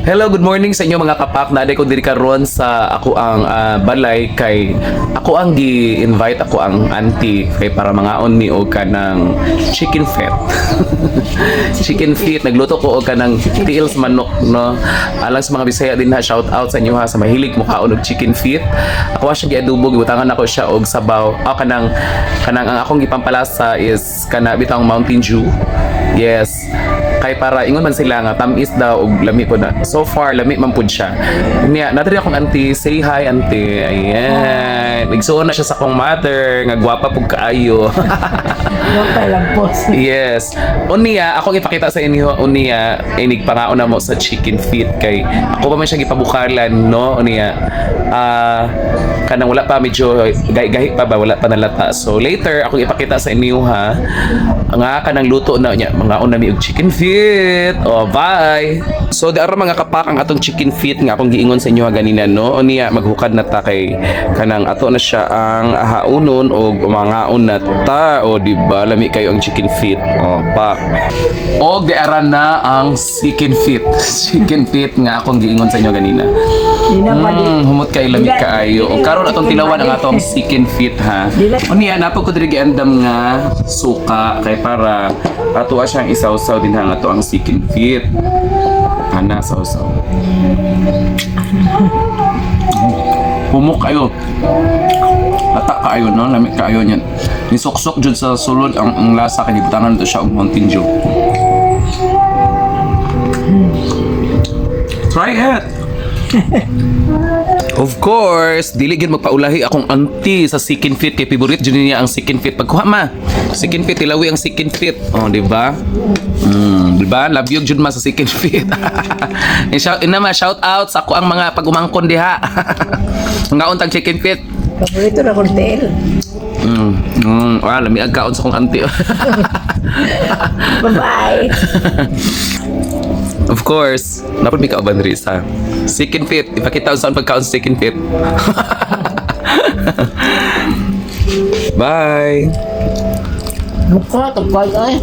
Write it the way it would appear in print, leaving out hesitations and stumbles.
Hello, good morning sa inyo mga kapak. Naaday ko diri karon sa ako ang balay kay ako ang gi-invite ako ang auntie kay para mangaon ni og kanang chicken feet. Chicken feet nagluto ko og kanang tiils manok no. Alang sa mga Bisaya din ha, shout out sa inyo ha sa mahilig mo kaon og chicken feet. Ako siya gi-adobo, gibutangan ako siya og sabaw. Kanang ang akong gipampalasa is kana bitang Mountain Dew. Yes. Kay para ingon man sila nga tamis daw og lami ko na. So far lami man pud siya. Niya natri akong auntie, say hi auntie. Ayan. Nigsuon na siya sa akong mother nga gwapa pud kaayo. Gwapa lang po. Yes. Unya akong ipakita sa inyo unya inig pangaon na mo sa chicken feet kay ako pa man siya gipabukalan no unya. Kanang wala pa medyo gahi pa ba wala pa nalata. So later akong ipakita sa inyo ha nga kanang luto na niya mga unami og chicken feet. Oh, bye. So daara mga kapak ang atong chicken feet nga akong giingon sa inyo ganina no. Unya maghukad na ta kay kanang ato na siya ang ahaunon og mangaon na ta o di ba lami kayo ang chicken feet. Oh, pa. Og daara na ang chicken feet. Chicken feet nga akong giingon sa inyo ganina. Humot kay lami kaayo. O karon atong tilawan ang atong chicken feet ha. Unya napag ko diri giandam nga suka kay para ato siyang isaw-saw din hang ato ang chicken feet. Ana saw-saw. Humok kayo. Lata kaayo no, lami kaayo niyan. Ni sok-sok jud sa sulod ang lasa kay gibutangan to siya og Mountain Dew. Try it. Of course, dili gid magpaulahi akong auntie sa chicken feet kay favorite jud niya ang chicken feet. Pagkuha ma, chicken feet ilawi ang chicken feet. Oh, di ba? Di ba? Love you jud ma sa chicken feet. Shout out sa ako ang mga pagumangkon diha. Ngaon tag chicken feet. Paborito na kong tail. Lami agkaon sa akong auntie. Bye-bye. Of course, napod mi kauban rin sa chicken feet. Ipakita ko saan pagkaon sa chicken feet. Bye! Mukha, tagpag ay.